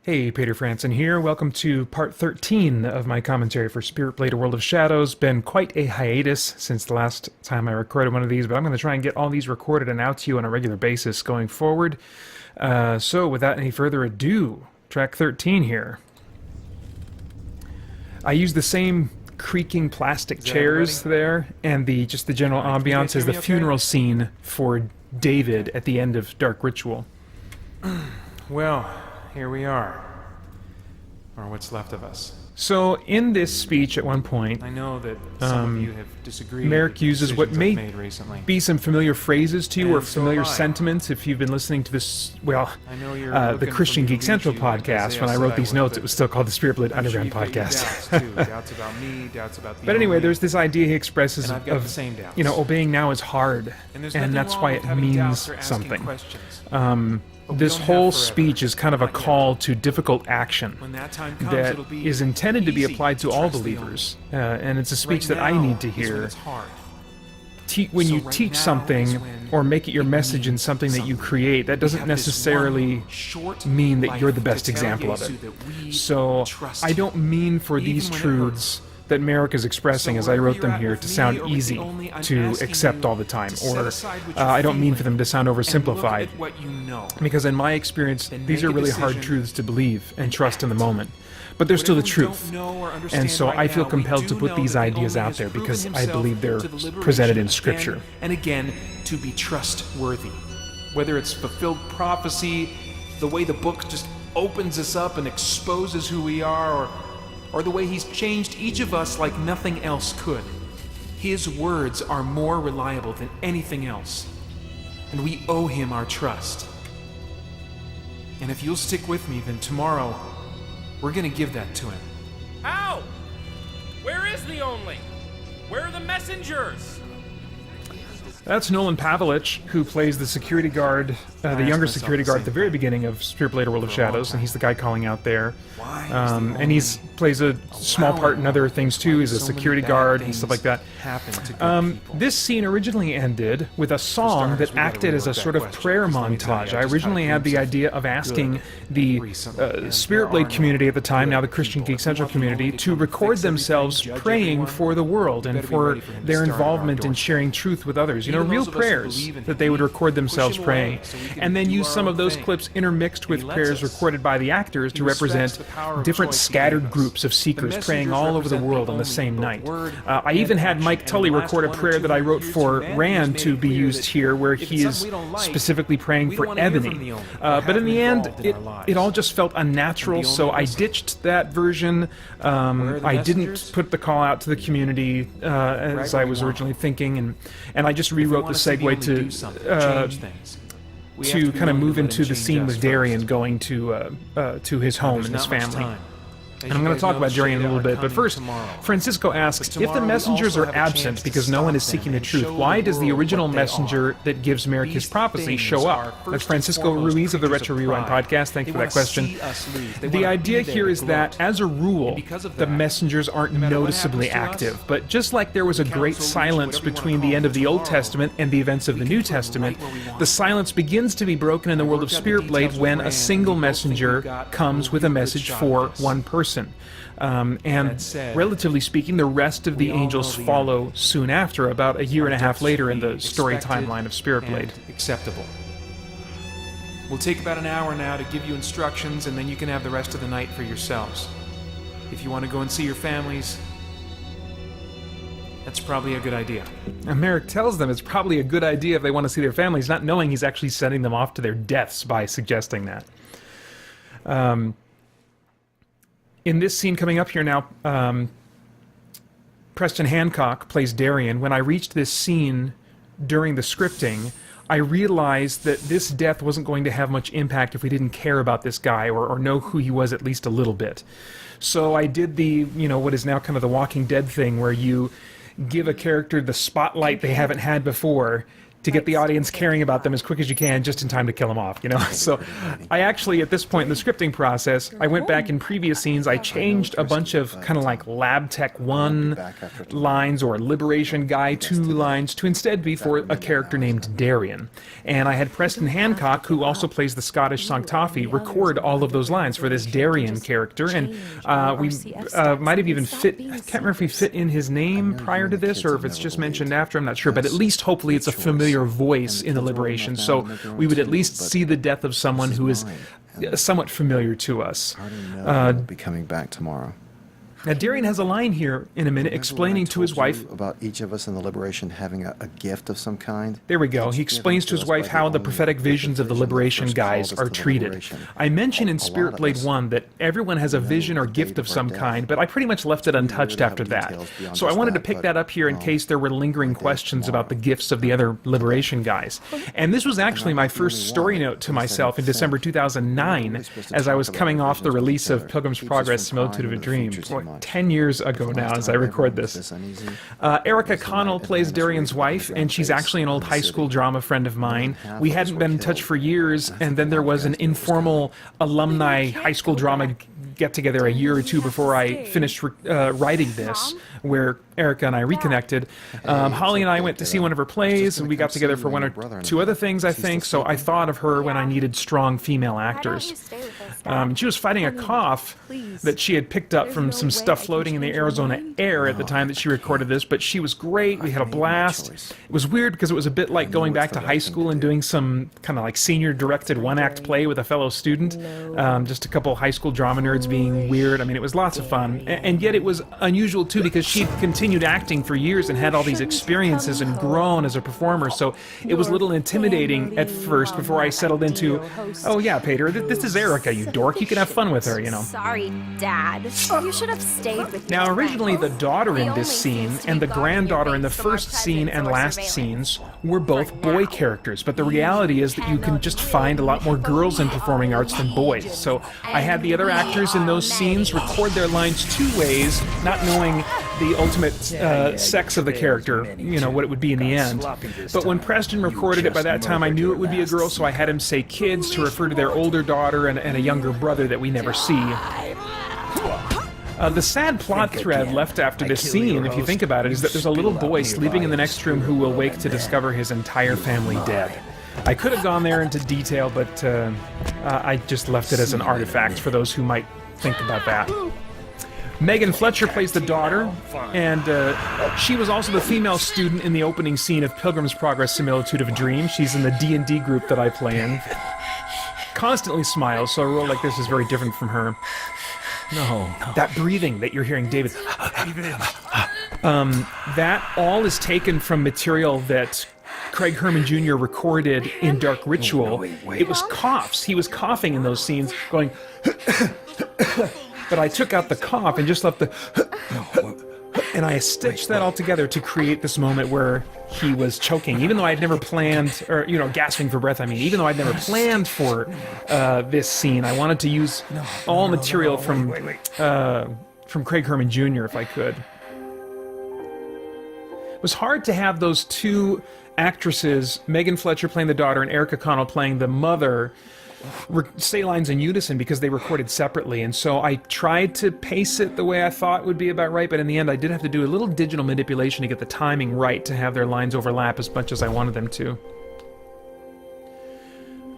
Hey, Peter Franson here. Welcome to part 13 of my commentary for Spirit Blade: A World of Shadows. Been quite a hiatus since the last time I recorded one of these, but I'm going to try and get all these recorded and out to you on a regular basis going forward. So without any further ado, track 13 here. I use the same creaking plastic chairs there, and the general ambiance as the funeral scene for David at the end of Dark Ritual. Well, here we are. Or what's left of us. So, in this speech at one point, I know that some of you have disagreed Merrick with the uses what decisions may I've made recently. be some familiar phrases to you, or And so familiar have I. sentiments if you've been listening to this, well, I know you're the looking Christian for me Geek to Central lead you like podcast. Isaiah When I said wrote I these would, notes, but it was still called the Spirit Blade I'm sure Underground you've got your podcast. doubts, too. Doubts about me, doubts about the But anyway, only, there's this idea he expresses and I've got the of, same doubts. obeying now is hard, And there's and nothing that's wrong why with it having means doubts or asking something. questions. But we This don't have whole forever. speech is kind of a Not yet. call to difficult action When that time comes, that it'll be is intended to be easy applied to all trust the believers, and it's a speech Right that I now need to is when hear. it's hard. When So you right teach now something is when or make it your it message in means something that you something. create, that We doesn't have this necessarily one short mean that you're the life best to tell example of Jesus it. that we So trust I don't mean for even these when it truths that Merrick is expressing So as I wherever wrote you're them at here with to me sound or with easy the only, I'm to asking accept you all the time, to set or aside what you're I don't mean for feeling them to sound and look oversimplified, at what you know. because in my experience, Then these make are a really hard decision truths to believe and and trust in the act. moment. But they're still the Whatever we don't truth. know or understand And so right I feel now, we compelled to do put know these that the ideas only out has there proven because I himself believe they're to the liberation presented in again Scripture. and again to be trustworthy. Whether it's fulfilled prophecy, the way the book just opens us up and exposes who we are, or the way he's changed each of us like nothing else could. His words are more reliable than anything else, and we owe him our trust. And if you'll stick with me, then tomorrow we're going to give that to him. How? Where is the only? Where are the messengers? That's Nolan Pavelich, who plays the security guard, the asked younger myself security the guard at same the very thing. beginning of Spirit Blade: A World of For a long Shadows, and time. he's the guy calling out there. Why is the And he only plays a small part in other things too. He's a so many security bad guard and things stuff like that. happen to good people? This scene originally ended with a song starters, that we gotta acted as a rework that sort of question, prayer 'cause let me tell you, montage. I I just originally had a had the glimpse of idea of asking good the recently, and Spirit there Blade are no community at the time, now the good Christian people. Geek If we Central want the only community, to to come record fix everything, themselves judge praying everyone, for the world you and better be for ready for him to their start at our involvement in doorstep. sharing truth with others. You know, Even real those of us who prayers believe in that him, they would we record push themselves him praying, away so we can and then do use our some own of those thing. clips intermixed with He lets prayers us. recorded by the actors He to respects represent the power of different choice he scattered gave us. groups of The seekers praying messengers all over the represent world on the only same both night. word I and even had action, Mike and Tully the last record a 1 or prayer 2 that I wrote years, for humanity has Rand made to it be clear used that here, where if it's he is something we don't like, specifically praying we for don't wanna hear from Ebony. the only, or But have in him the end, involved in our lives. it all just felt unnatural, And the so only I listen. ditched that version. Where are the I didn't messengers? put the call out to the community as Right I where we was want originally thinking, and I just If we rewrote the want us to be segue able to do something, change things, we have to be kind of willing move let into him the change scene us with first. Darian going to his Now, home there's and his not much family. time. As And I'm you going guys to talk know, about the Darian in a Shade little are bit, but coming first, tomorrow. Francisco asks, But if the tomorrow we messengers also are have a chance absent to because no stop one is them seeking the and truth, show why the does the world original what they messenger are. that gives Merrick his These prophecy things show are up? first That's and Francisco foremost Ruiz of the creatures Retro of Rewind pride. podcast. Thank They you for that wanna question. see us leave. They The wanna idea be there here to is that, gloat. as a rule, And because of the that, messengers aren't no matter what noticeably happens to us, active. But just like there was a the great council will reach silence whatever you wanna between the call end of the Old tomorrow, Testament and the events of the we New can put it right Testament, where we want the it. silence begins to be broken in the world of worked out the Spirit Blade details when with a Rand, single and we both think messenger we've got comes a with a real good message shot for at this. one person. And That said, relatively speaking, the rest of the we all know angels the follow soon after, about a year and a half Deaths later should in the be story expected timeline of Spirit Blade. and acceptable. We'll take about an hour now to give you instructions, and then you can have the rest of the night for yourselves. If you want to go and see your families, that's probably a good idea. And Merrick tells them it's probably a good idea if they want to see their families, not knowing he's actually sending them off to their deaths by suggesting that. In this scene coming up here now, Preston Hancock plays Darian. When I reached this scene during the scripting, I realized that this death wasn't going to have much impact if we didn't care about this guy or know who he was at least a little bit. So I did the, what is now kind of the Walking Dead thing, where you give a character the spotlight they haven't had before, to get the audience caring about them as quick as you can, just in time to kill them off, you know? So I actually, at this point in the scripting process, I went back in previous scenes, I changed a bunch of kind of like Lab Tech 1 lines or Liberation Guy 2 lines to instead be for a character named Darian. And I had Preston Hancock, who also plays the Scottish Sanctafi, record all of those lines for this Darian character. And we might have even fit, I can't remember if we fit in his name prior to this or if it's just mentioned after, I'm not sure, but at least hopefully it's a familiar voice in the Liberation, so we would at least see the death of someone who is somewhat familiar to us. We'll be coming back tomorrow. Now, Darian has a line here in a minute explaining to his wife about each of us in the Liberation having a gift of some kind. There we go. He explains to his wife how the prophetic visions of the Liberation guys are treated. I mentioned in Spirit Blade 1 that everyone has a vision or gift of some kind, but I pretty much left it untouched after that. So I wanted to pick that up here in case there were lingering questions about the gifts of the other Liberation guys. And this was actually my first story note to myself in December 2009 as I was coming off the release of Pilgrim's Progress Similitude of a Dream. 10 years ago now as I record this. Erica Connell plays Darian's wife, and she's actually an old high school drama friend of mine. We hadn't been in touch for years, and then there was an informal alumni high school drama get-together a year or two before I finished writing this, where Erica and I reconnected. Holly and I went to see one of her plays, and we got together for one or two other things, I think, so I thought of her when I needed strong female actors. She was fighting a cough that she had picked up from some stuff floating in the Arizona air at the time that she recorded this, but she was great. We had a blast. It was weird because it was a bit like going back to high school and doing some kind of like senior-directed one-act play with a fellow student. Just a couple high school drama nerds being weird. I mean, it was lots of fun. And yet it was unusual, too, because she'd continued acting for years and had all these experiences and grown as a performer, so it was a little intimidating at first before I settled into, oh yeah, Peter, this is Erica, you dork. You can have fun with her, you know. Sorry, Dad. You should have stayed with me. Now, originally, the daughter in this scene and the granddaughter in the first scene and last scenes were both boy characters, but the reality is that you can just find a lot more girls in performing arts than boys. So I had the other actors in those scenes record their lines two ways, not knowing the ultimate sex of the character, you know, what it would be in the end. But when Preston recorded it, by that time I knew it would be a girl, so I had him say kids to refer to their older daughter and a younger brother that we never see. The sad plot thread left after this scene, if you think about it, is that there's a little boy sleeping in the next room who will wake to discover his entire family dead. I could have gone there into detail, but I just left it as an artifact for those who might think about that. Megan Fletcher plays the daughter, and she was also the female student in the opening scene of Pilgrim's Progress Similitude of a Dream. She's in the D&D group that I play in. Constantly smiles, so a role like this is very different from her. No. That breathing that you're hearing, David. That all is taken from material that Craig Herman Jr. recorded in Dark Ritual. It was coughs. He was coughing in those scenes, going... But I took out the cough and just left the... And I stitched that all together to create this moment where he was choking, even though I'd never planned, or, you know, gasping for breath, I mean, even though I'd never planned for this scene, I wanted to use all material from Craig Herman Jr. if I could. It was hard to have those two actresses, Megan Fletcher playing the daughter and Erica Connell playing the mother, say lines in unison because they recorded separately, and so I tried to pace it the way I thought would be about right, but in the end I did have to do a little digital manipulation to get the timing right to have their lines overlap as much as I wanted them to.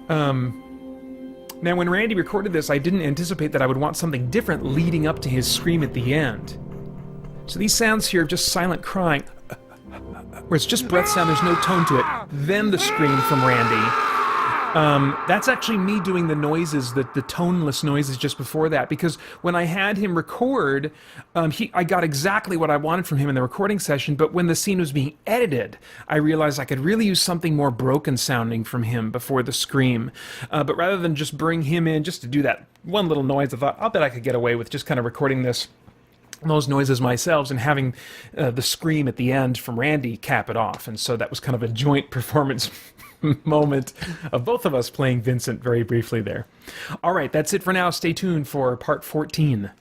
Now when Randy recorded this, I didn't anticipate that I would want something different leading up to his scream at the end. So these sounds here of just silent crying, where it's just breath sound, there's no tone to it, then the scream from Randy. That's actually me doing the noises, the toneless noises just before that, because when I had him record, I got exactly what I wanted from him in the recording session, but when the scene was being edited, I realized I could really use something more broken sounding from him before the scream. But rather than just bring him in just to do that one little noise, I thought, I'll bet I could get away with just kind of recording those noises myself and having the scream at the end from Randy cap it off. And so that was kind of a joint performance moment of both of us playing Vincent very briefly there. All right, that's it for now. Stay tuned for part 14.